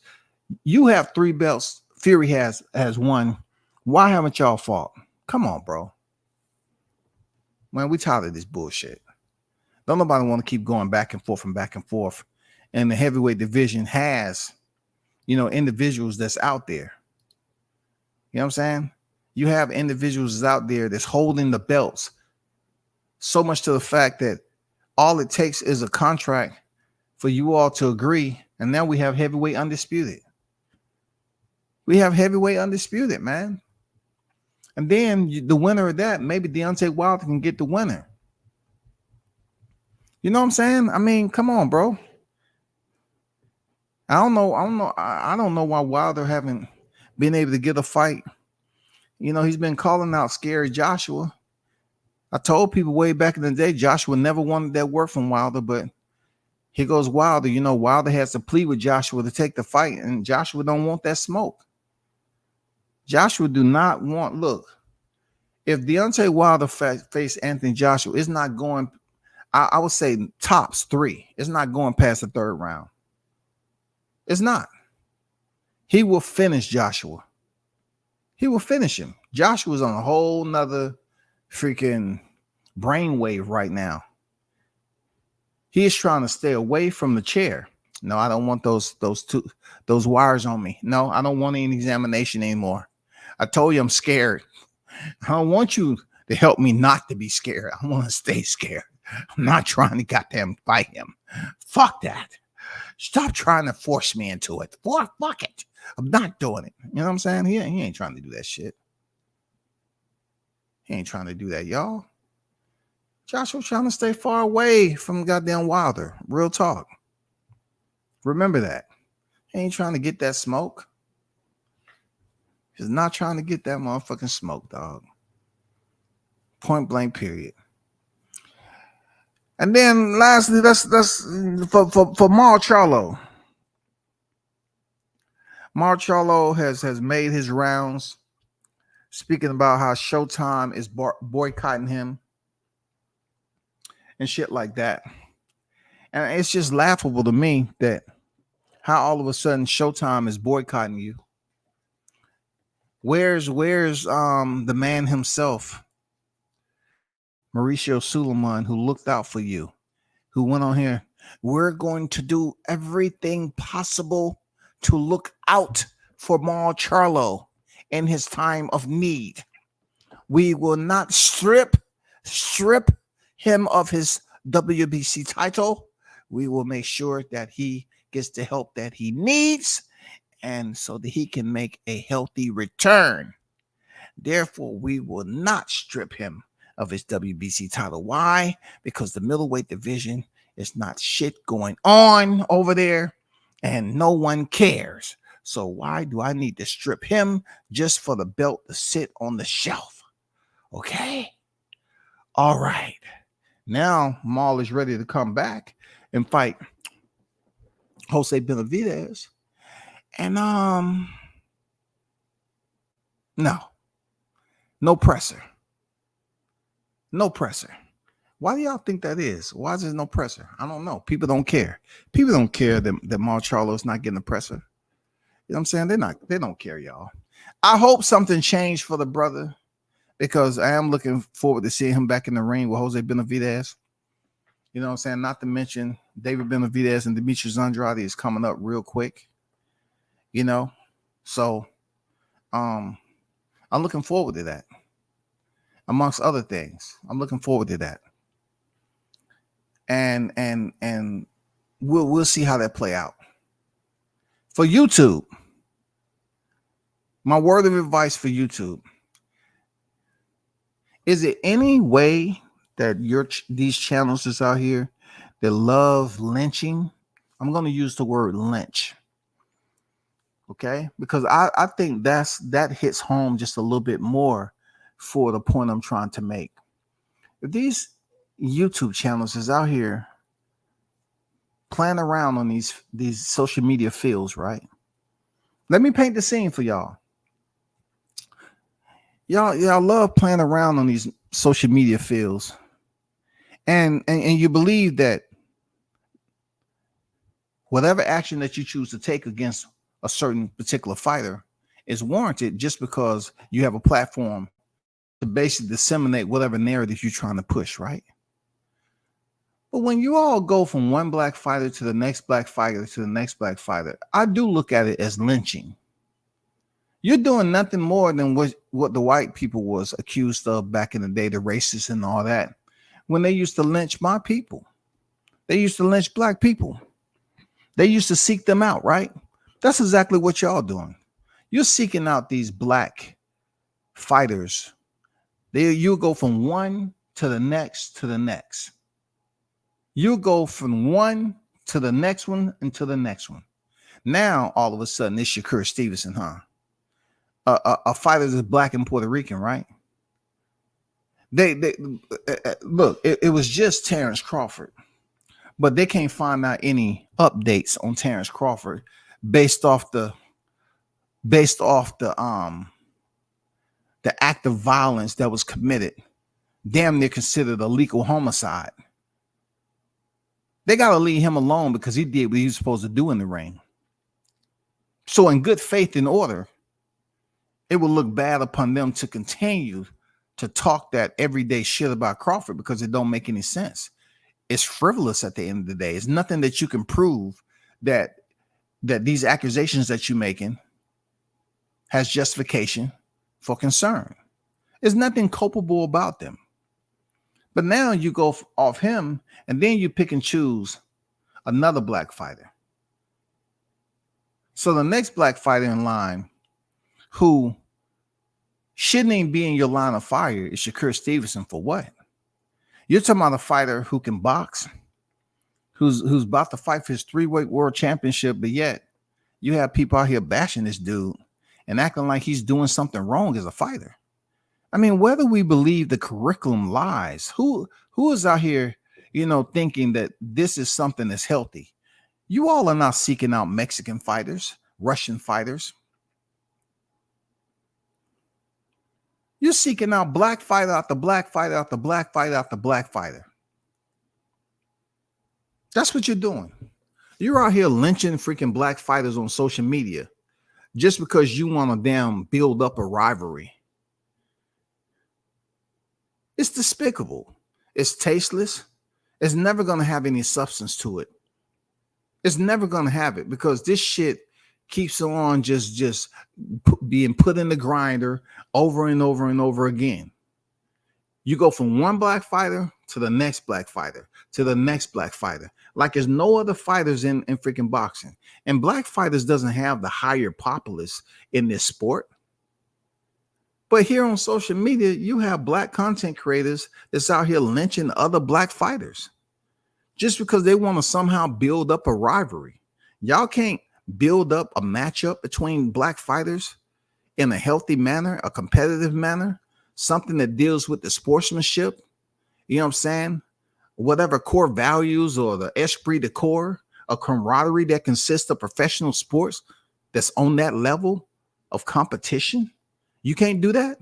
You have 3 belts. Fury has 1. Why haven't y'all fought? Come on, bro. Man, we tired of this bullshit. Don't nobody want to keep going back and forth and back and forth. And the heavyweight division has, individuals that's out there. You know what I'm saying? You have individuals out there that's holding the belts. So much to the fact that all it takes is a contract for you all to agree. And now we have heavyweight undisputed. We have heavyweight undisputed, man. And then the winner of that, maybe Deontay Wilder can get the winner. You know what I'm saying? I mean, come on, bro. I don't know why Wilder haven't been able to get a fight. He's been calling out Scary Joshua. I told people way back in the day, Joshua never wanted that work from Wilder, but here goes Wilder. Wilder has to plead with Joshua to take the fight, and Joshua don't want that smoke. Joshua do not want, look, if Deontay Wilder face Anthony Joshua, it's not going, I would say tops 3. It's not going past the 3rd round. It's not. He will finish Joshua. He will finish him. Joshua's on a whole nother freaking brainwave right now. He is trying to stay away from the chair. No, I don't want those wires on me. No, I don't want any examination anymore. I told you I'm scared. I don't want you to help me not to be scared. I want to stay scared. I'm not trying to goddamn fight him. Fuck that. Stop trying to force me into it. Fuck it. I'm not doing it. You know what I'm saying? He ain't trying to do that shit. He ain't trying to do that, y'all. Joshua's trying to stay far away from goddamn Wilder. Real talk. Remember that. He ain't trying to get that smoke. He's not trying to get that motherfucking smoke, dog. Point blank, period. And then lastly, that's for Marcelo. Marcelo has made his rounds, speaking about how Showtime is boycotting him and shit like that. And it's just laughable to me that how all of a sudden Showtime is boycotting you. Where's the man himself, Mauricio Suleiman, who looked out for you, who went on here? We're going to do everything possible to look out for Marcelo in his time of need. We will not strip him of his WBC title. We will make sure that he gets the help that he needs, and so that he can make a healthy return. Therefore, we will not strip him of his WBC title. Why? Because the middleweight division is not shit going on over there, and no one cares. So why do I need to strip him just for the belt to sit on the shelf? Okay? All right. Now, Maul is ready to come back and fight Jose Benavidez. And no pressure. No pressure. Why do y'all think that is? Why is there no pressure? I don't know. People don't care. People don't care that Marcelo is not getting the pressure. You know what I'm saying? They don't care, y'all. I hope something changed for the brother, because I am looking forward to seeing him back in the ring with Jose Benavidez. You know what I'm saying? Not to mention David Benavidez and Demetrius Andrade is coming up real quick. So I'm looking forward to that. Amongst other things, I'm looking forward to that. And we'll see how that play out. For YouTube, my word of advice for YouTube: is it any way that these channels that's out here that love lynching? I'm going to use the word lynch. Okay, because I think that hits home just a little bit more for the point I'm trying to make. If these YouTube channels is out here playing around on these social media fields, right? Let me paint the scene for y'all. Y'all love playing around on these social media fields, and you believe that whatever action that you choose to take against a certain particular fighter is warranted just because you have a platform to basically disseminate whatever narrative you're trying to push, right? But when you all go from one black fighter to the next black fighter to the next black fighter, I do look at it as lynching. You're doing nothing more than what the white people was accused of back in the day, the racists and all that, when they used to lynch my people. They used to lynch black people. They used to seek them out, right? That's exactly what y'all doing. You're seeking out these black fighters. You'll go from one to the next to the next. You'll go from one to the next one and to the next one. Now, all of a sudden, it's Shakur Stevenson, huh? A fighter that's black and Puerto Rican, right? They look, it was just Terrence Crawford, but they can't find out any updates on Terrence Crawford based off the act of violence that was committed, damn near considered a legal homicide. They got to leave him alone because he did what he was supposed to do in the ring. So in good faith and order, it would look bad upon them to continue to talk that everyday shit about Crawford because it don't make any sense. It's frivolous at the end of the day. It's nothing that you can prove that these accusations that you're making has justification for concern. There's nothing culpable about them. But now you go off him and then you pick and choose another black fighter. So the next black fighter in line who shouldn't even be in your line of fire is Shakur Stevenson. For what? You're talking about a fighter who can box, who's about to fight for his 3-weight world championship, but yet you have people out here bashing this dude and acting like he's doing something wrong as a fighter. I mean, whether we believe the curriculum lies, who is out here, thinking that this is something that's healthy? You all are not seeking out Mexican fighters, Russian fighters. You're seeking out black fighter after black fighter after black fighter after black fighter. That's what you're doing. You're out here lynching freaking black fighters on social media just because you want to damn build up a rivalry. It's despicable. It's tasteless. It's never going to have any substance to it. It's never going to have it because this shit keeps on just being put in the grinder over and over and over again. You go from one black fighter to the next black fighter to the next black fighter. Like there's no other fighters in freaking boxing. And black fighters doesn't have the higher populace in this sport. But here on social media, you have black content creators that's out here lynching other black fighters just because they want to somehow build up a rivalry. Y'all can't build up a matchup between black fighters in a healthy manner, a competitive manner, something that deals with the sportsmanship, you know what I'm saying? Whatever core values or the esprit de corps, a camaraderie that consists of professional sports that's on that level of competition. You can't do that.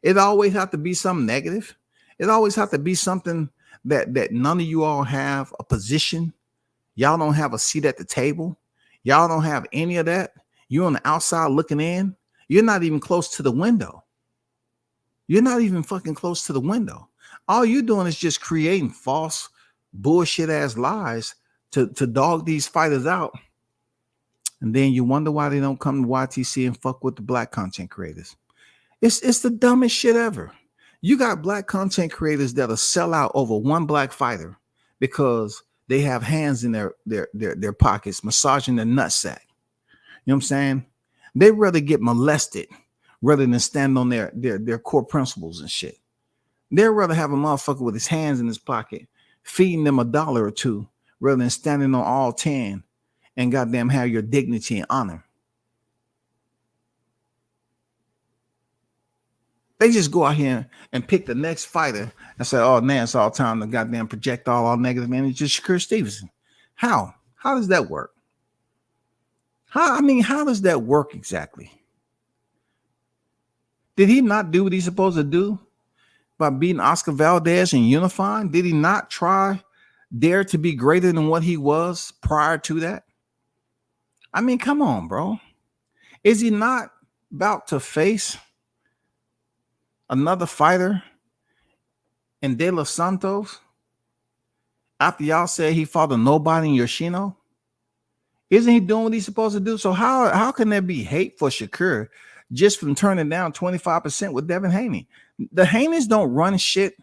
It always have to be something negative. It always have to be something that none of you all have a position. Y'all don't have a seat at the table. Y'all don't have any of that. You're on the outside looking in. You're not even close to the window. You're not even fucking close to the window. All you're doing is just creating false bullshit ass lies to dog these fighters out. And then you wonder why they don't come to YTC and fuck with the black content creators. It's the dumbest shit ever. You got black content creators that'll sell out over one black fighter because they have hands in their pockets, massaging their nutsack. You know what I'm saying? They'd rather get molested rather than stand on their core principles and shit. They'd rather have a motherfucker with his hands in his pocket, feeding them $1 or $2, rather than standing on all 10 and goddamn have your dignity and honor. They just go out here and pick the next fighter and say, oh, man, it's all time to goddamn project all negative energy to Shakur Stevenson. How? How does that work? How does that work exactly? Did he not do what he's supposed to do by beating Oscar Valdez and unifying? Did he not dare to be greater than what he was prior to that? I mean, come on, bro. Is he not about to face another fighter in De Los Santos after y'all said he fought a nobody in Yoshino? Isn't he doing what he's supposed to do? So how can there be hate for Shakur just from turning down 25% with Devin Haney? The Haneys don't run shit,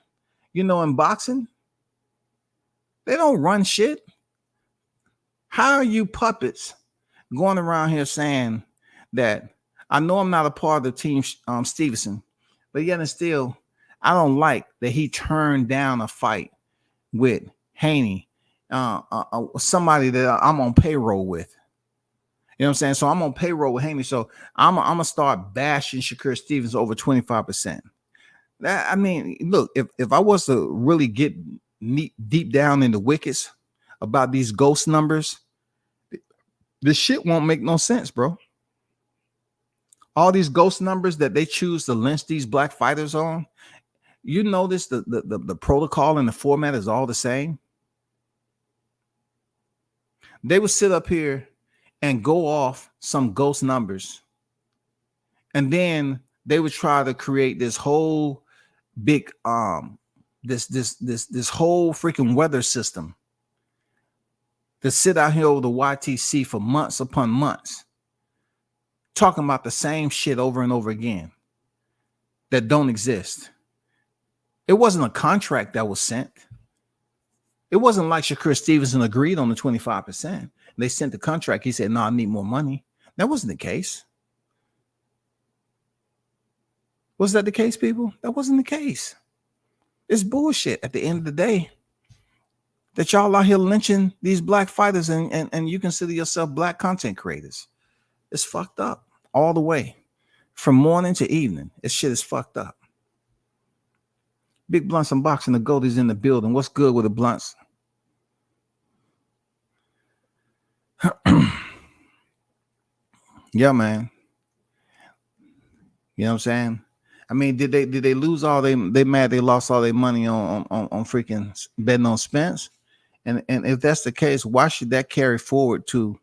in boxing. They don't run shit. How are you puppets going around here saying that I know I'm not a part of the team Stevenson, but yet and still, I don't like that he turned down a fight with Haney, somebody that I'm on payroll with. You know what I'm saying? So I'm on payroll with Haney. So I'm gonna start bashing Shakur Stevens over 25%. That, I mean, look, if I was to really get deep down in the wickets about these ghost numbers, this shit won't make no sense, bro. All these ghost numbers that they choose to lynch these black fighters on, you notice the protocol and the format is all the same. They would sit up here and go off some ghost numbers, and then they would try to create this whole big this whole freaking weather system to sit out here over the YTC for months upon months, talking about the same shit over and over again that don't exist. It wasn't a contract that was sent. It wasn't like Shakur Stevenson agreed on the 25%. They sent the contract. He said, no, I need more money. That wasn't the case. Was that the case, people? That wasn't the case. It's bullshit at the end of the day that y'all out here lynching these black fighters and you consider yourself black content creators. It's fucked up all the way from morning to evening. This shit is fucked up. Big Blunts Unboxing, the GOAT is in the building. What's good with the blunts? Yeah, man. You know what I'm saying? I mean, did they lose all they mad they lost all their money on freaking betting on Spence? And if that's the case, why should that carry forward to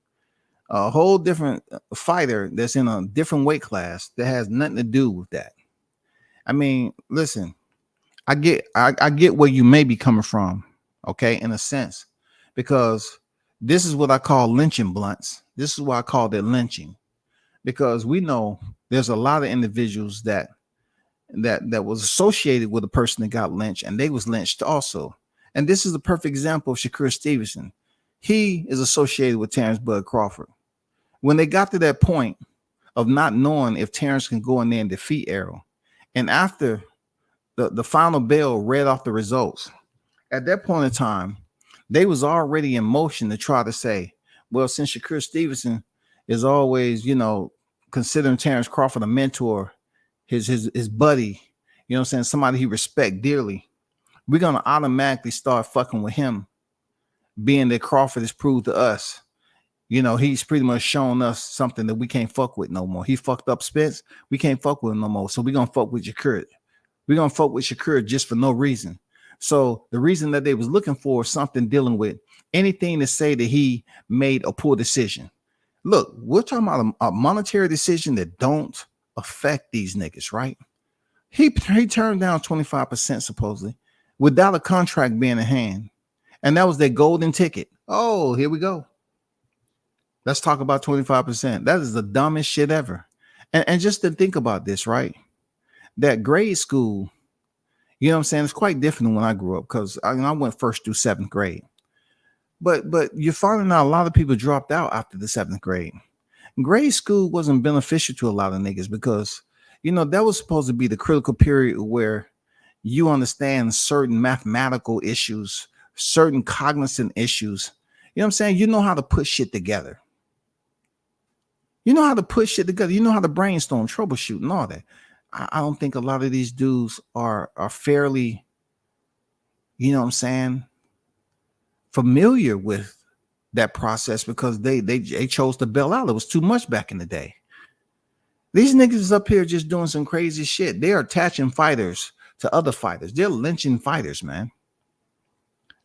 a whole different fighter that's in a different weight class that has nothing to do with that? I mean, listen, I get where you may be coming from, okay, in a sense, because this is what I call lynching blunts. This is why I call it lynching, because we know there's a lot of individuals that was associated with a person that got lynched, and they was lynched also. And this is the perfect example of Shakur Stevenson. He is associated with Terrence Bud Crawford. When they got to that point of not knowing if Terrence can go in there and defeat Errol, and after the final bell read off the results, at that point in time, they was already in motion to try to say, well, since Shakur Stevenson is always, considering Terrence Crawford a mentor, his buddy, you know what I'm saying, somebody he respect dearly, we're going to automatically start fucking with him, being that Crawford has proved to us, he's pretty much shown us something that we can't fuck with no more. He fucked up Spence. We can't fuck with him no more. So we're going to fuck with Shakur. We're going to fuck with Shakur just for no reason. So the reason that they was looking for something dealing with anything to say that he made a poor decision. Look, we're talking about a monetary decision that don't affect these niggas, right? He turned down 25% supposedly without a contract being in hand. And that was their golden ticket. Oh, here we go. Let's talk about 25%. That is the dumbest shit ever. And just to think about this, right? That grade school, you know what I'm saying, it's quite different than when I grew up, because I went first through seventh grade. But you're finding out a lot of people dropped out after the seventh grade. Grade school wasn't beneficial to a lot of niggas because, that was supposed to be the critical period where you understand certain mathematical issues, certain cognizant issues. You know what I'm saying? You know how to put shit together. You know how to put shit together. You know how to brainstorm, troubleshoot, and all that. I don't think a lot of these dudes are fairly, you know what I'm saying, familiar with that process because they chose to bail out. It was too much back in the day. These niggas is up here just doing some crazy shit. They're attaching fighters to other fighters. They're lynching fighters, man.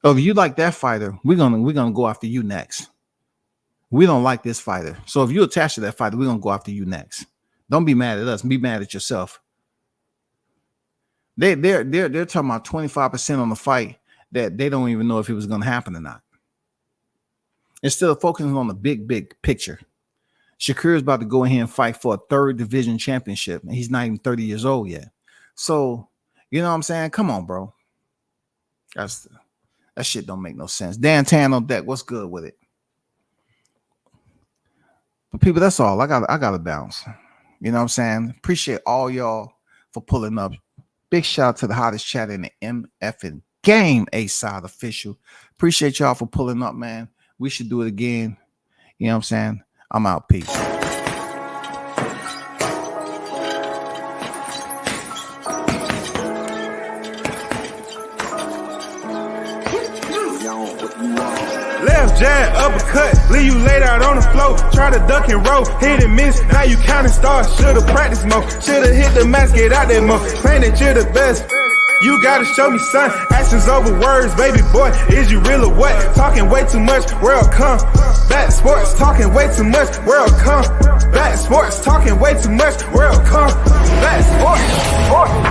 Oh, if you like that fighter, we're gonna go after you next. We don't like this fighter. So if you attach to that fighter, we're gonna go after you next. Don't be mad at us. Be mad at yourself. They're talking about 25% on the fight that they don't even know if it was gonna happen or not. Instead of focusing on the big picture. Shakur is about to go in here and fight for a 3rd division championship, and he's not even 30 years old yet. So, you know what I'm saying? Come on, bro. That shit don't make no sense. Dan Tan on deck. What's good with it? But people, that's all. I gotta bounce. You know what I'm saying? Appreciate all y'all for pulling up. Big shout out to the hottest chat in the MFing game, A-Side official. Appreciate y'all for pulling up, man. We should do it again. You know what I'm saying? I'm out. Peace. Left jab, uppercut, leave you laid out on the floor. Try to duck and roll, hit and miss. Now you counting stars. Should've practiced more. Should've hit the mask, get out there more. Claim that you're the best. You gotta show me, son. Actions over words, baby boy. Is you real or what? Talking way too much, world come. Back sports, talking way too much, world come. Back sports, talking way too much, world come. Back sports.